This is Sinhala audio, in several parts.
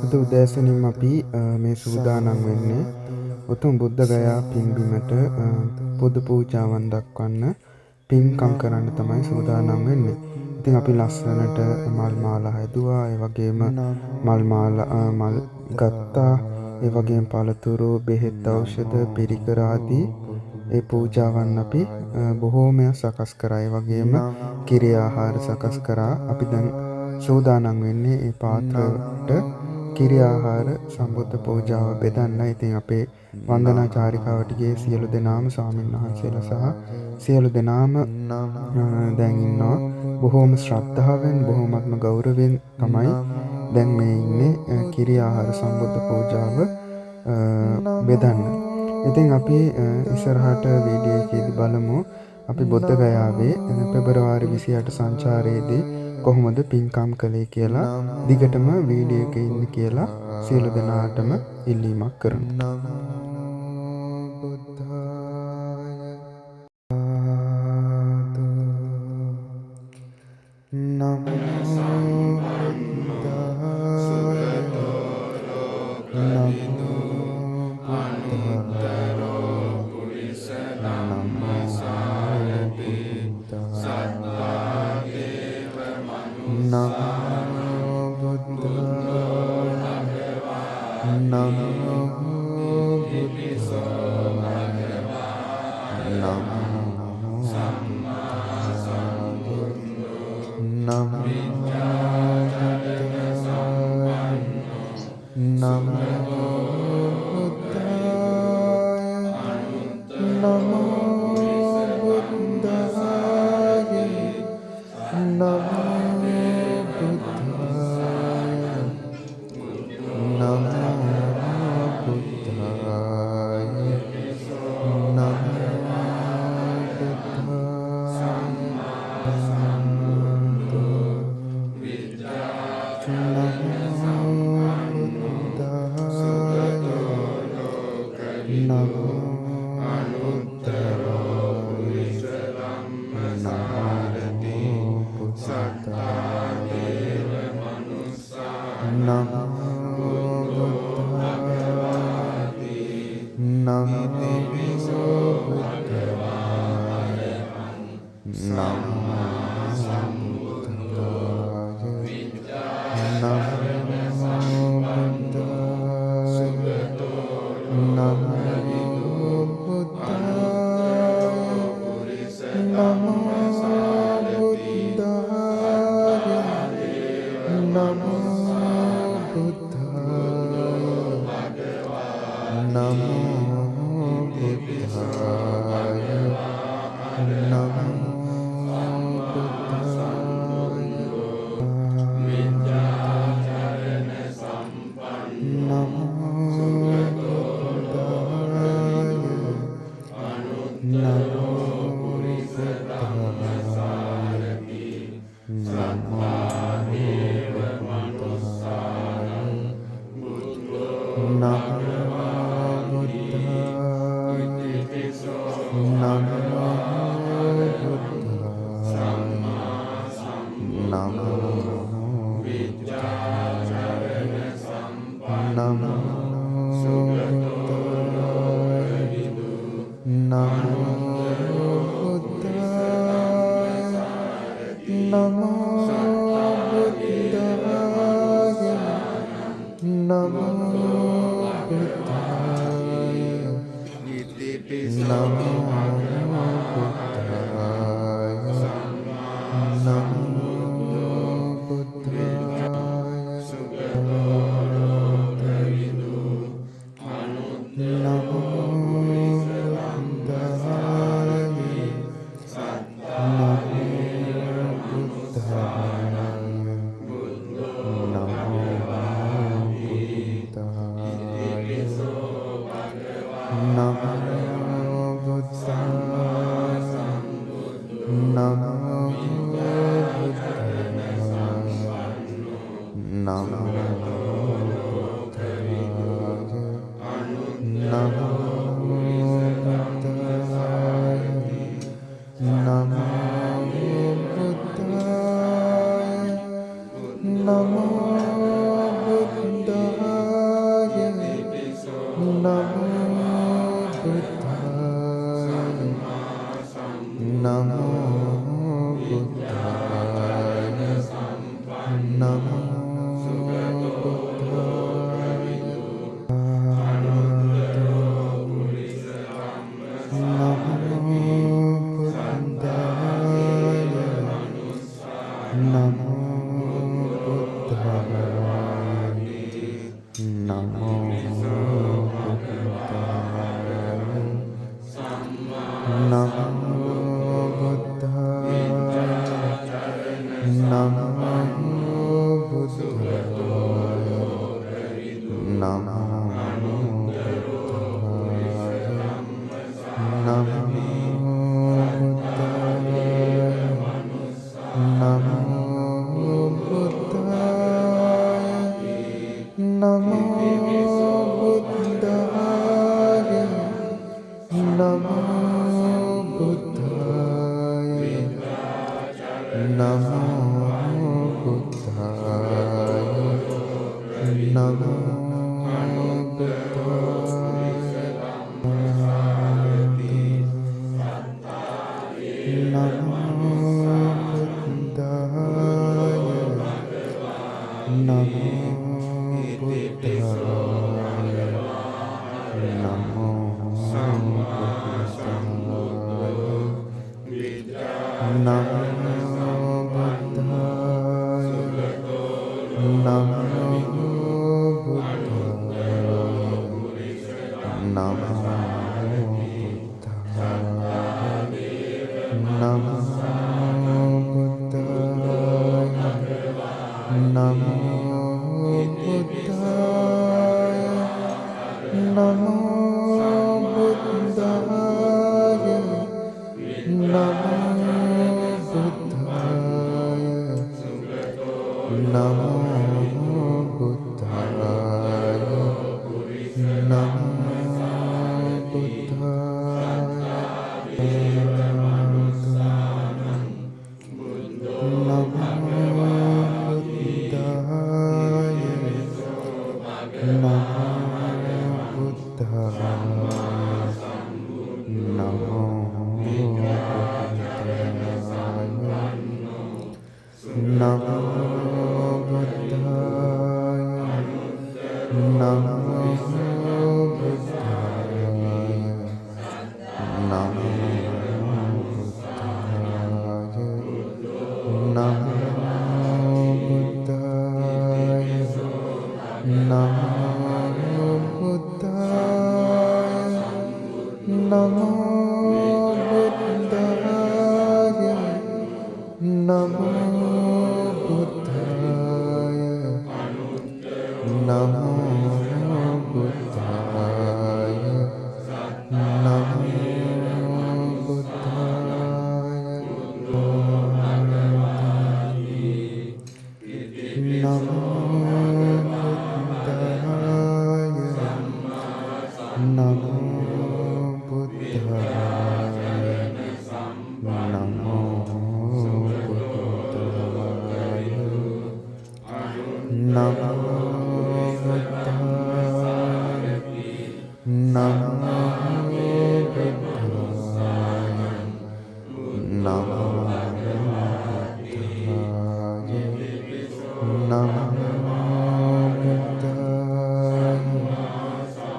අද උදෑසනින් අපි මේ සූදානම් වෙන්නේ උතුම් බුද්ධ ගයා පින්බිමට පුද පූජාවන් දක්වන්න පින්කම් කරන්න තමයි සූදානම් වෙන්නේ. ඉතින් අපි ලස්සනට මල් මාලා හැදුවා. ඒ වගේම මල් ගත්තා. ඒ වගේම පළතුරු, බෙහෙත්, ඖෂධ, පිරිකර ආදී ඒ පූජාවන් අපි බොහෝමයක් සකස් කරා. ඒ වගේම කිරි ආහාර සකස් කරා. අපි දැන් සූදානම් වෙන්නේ ඒ පාත්‍රයට කිරි ආහාර සම්බුද්ධ පූජාව බෙදන්නයි. ඉතින් අපේ වන්දනා චාරිකාවට ගියේ සියලු දෙනාම ස්වාමීන් වහන්සේලා සහ සියලු දෙනාම දැන් ඉන්නවා. බොහෝම ශ්‍රද්ධාවෙන් බොහෝමත්ම ගෞරවයෙන් තමයි දැන් මේ ඉන්නේ කිරි ආහාර සම්බුද්ධ පූජාව බෙදන්න. ඉතින් අපි ඉස්සරහට වීඩියෝ එකේදී බලමු අපි බුද්ධ ගයාවේ පෙබරවාරි 28 සංචාරයේදී කොහොමද පින්කම් කළේ කියලා. දිගටම වීඩියෝ එකේ ඉන්න කියලා සියලු දෙනාටම ඉල්ලීමක් කරනවා.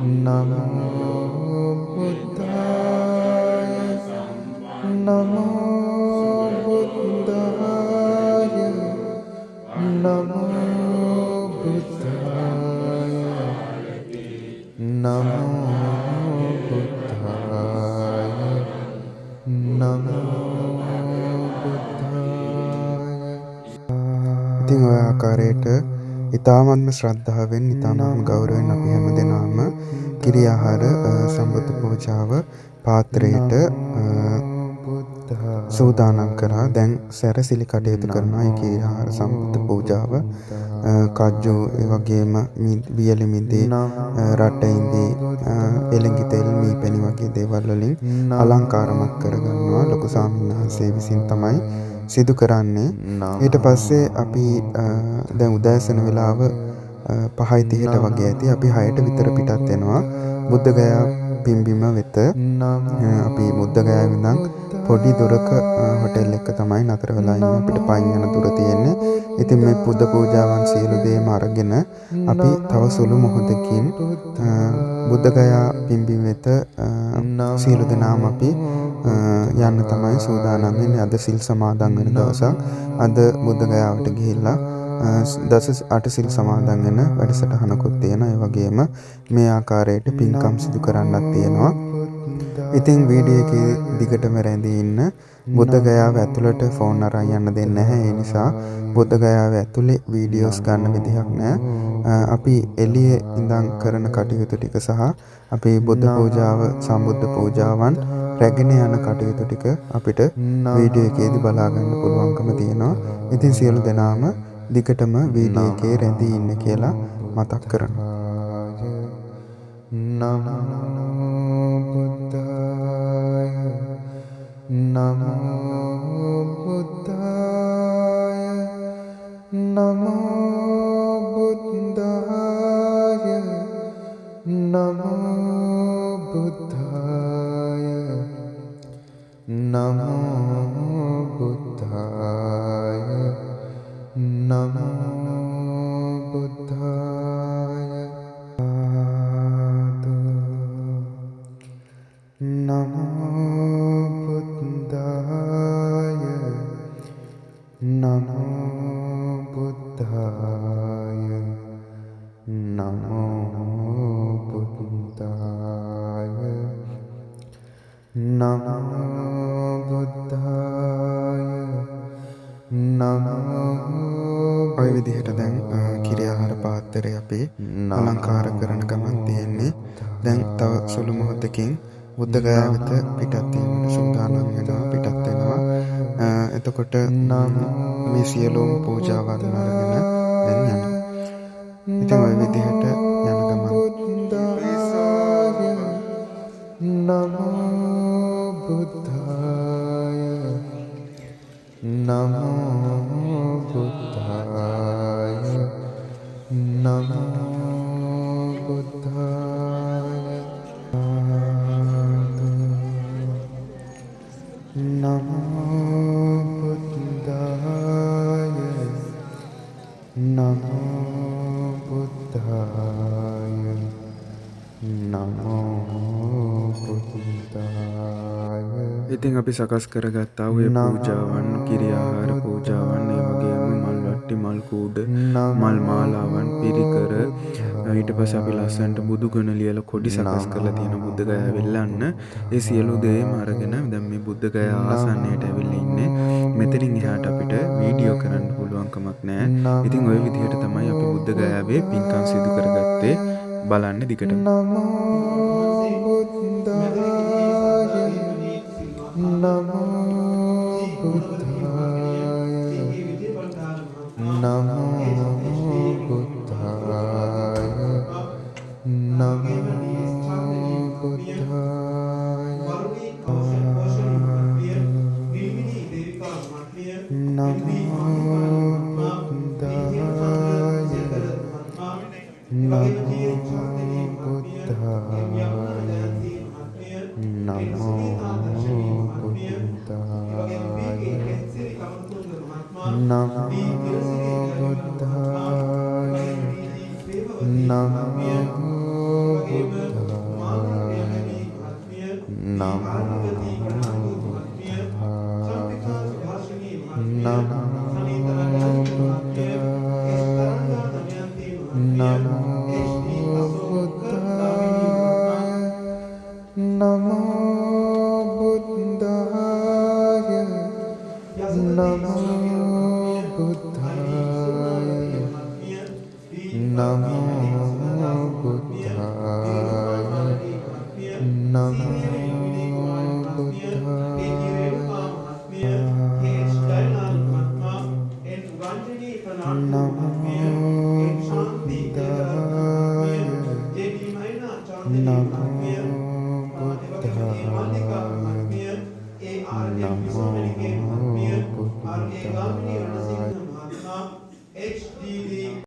නමෝ බුද්ධාය නමෝ බුද්ධාය නමෝ බුද්ධාය නමෝ ඉතින් ඔය ආකාරයට ඊ타මත්ම ශ්‍රද්ධාවෙන් ඊ타මත්ම ගෞරවයෙන් අපි හැමදෙනාම කිරි ආහාර සම්බුද්ධ පූජාව පාත්‍රයට සූදානම් කරා. දැන් සැරසිලි කටයුතු කරනවා ඒ කිරි ආහාර සම්බුද්ධ පූජාව. කජ්ජු ඒ වගේම වියලි මිදී රටයින්දී එළඟි තෙල් මීපැණි වගේ දේවල් වලින් අලංකාරමත් කරගන්නවා. ලොකු ස්වාමීන් වහන්සේ විසින් තමයි සිදු කරන්නේ. ඊට පස්සේ අපි දැන් උදෑසන වෙලාව 5:30ට වගේ ඇති. අපි 6ට විතර පිටත් වෙනවා බුද්ධගයා පිම්බිම වෙත. අපි බුද්ධගයාවේ ඉඳන් පොඩි දුරක හොටෙල් එක තමයි නතර වෙලා ඉන්නේ. අපිට පයින් යන දුර තියෙන්නේ. ඉතින් මේ බුද්ධ පූජාවන් සියලු දේම අරගෙන අපි තව සුළු මොහොතකින් බුද්ධගයා පිම්බිම වෙත සියලු දෙනාම අපි යන්න තමයි සූදානම් වෙන්නේ. අද සිල් සමාදන් වෙන දවසක්. අද බුද්ධගයාවට ගිහිල්ලා දස අටසිල් සමාදන් වෙන වැඩසටහනකුත් තියෙනවා. ඒ වගේම මේ ආකාරයට පින්කම් සිදු කරන්නත් තියෙනවා. ඉතින් වීඩියෝ එකේ දිගටම රැඳී ඉන්න. බුද්ධගයාව ඇතුළට ෆෝන් අරන් යන්න දෙන්නේ නැහැ. ඒ නිසා බුද්ධගයාව ඇතුලේ වීඩියෝස් ගන්න විදිහක් නැහැ. අපි එළියේ ඉඳන් කරන කටයුතු ටික සහ අපි බුද්ධ පූජාව සම්බුද්ධ පූජාවන් රැගෙන යන කටයුතු ටික අපිට වීඩියෝ එකේදී බලා ගන්න පුළුවන්කම තියෙනවා. ඉතින් සියලු දෙනාම දිගටම වීඩියෝ එකේ රැඳී ඉන්න කියලා මතක් කරනවා. නමෝ බුද්ධාය නමෝ බුද්ධාය නමෝ බුද්ධාය නමෝ බුද්ධාය නමෝ බුද්ධාය නමෝ බුද්ධාය නමෝ බුද්ධාය නමෝ බුද්ධාය නමෝ බුද්ධාය නමෝ බුද්ධාය නමෝ ඔය විදිහට දැන් කිරි ආහාර පාත්‍රය අපි අලංකාර කරන ගමන් තියෙන්නේ. දැන් තව සුළු මොහොතකින් බුද්ධ ගයා වෙත පිටත් වීමට සූදානම් වෙනවා, පිටත් වෙනවා. එතකොට මේ සියලුම පූජාවන් අරගෙන දැන් යනවා. ඉතින් ඔය විදිහට යන ගමන් නමෝ බුද්ධාය නමෝ බුද්ධාය නමෝ බුද්ධාය නමෝ බුද්ධාය නමෝ බුද්ධාය නමෝ බුද්ධාය. ඉතින් අපි සකස් කරගත්තා ඔය පූජාවන්, කිරි ආහාර පූජාවන්, ඒ වගේම මල් වට්ටි, මල් කූඩ, මල් මාලාවන්, පිරිකර, ඊට පස්සේ අපි ලස්සනට බුදු ගුණ ලියලා කොඩි සකස් කරලා තියෙන බුද්ධ ගයා ඇවිල්ලන්න. ඒ සියලු දේම අරගෙන දැන් මේ බුද්ධ ගයා ආසන්නයට ඇවිල්ලා ඉන්නේ. මෙතනින් එහාට අපිට වීඩියෝ කරන්න පුළුවන් කමක් නැහැ. ඉතින් ওই විදිහට තමයි අපි බුද්ධ ගයාවේ පින්කම් සිදු කරගත්තේ. බලන්න දිගට. නමෝ බුද්ධාය නමෝ බුද්ධාය නමෝ බුද්ධාය නමෝ බුද්ධාය නමෝ බුද්ධාය නමෝ බුද්ධාය නමෝ බුද්ධාය නමෝ බුද්ධාය නමෝ නමෝ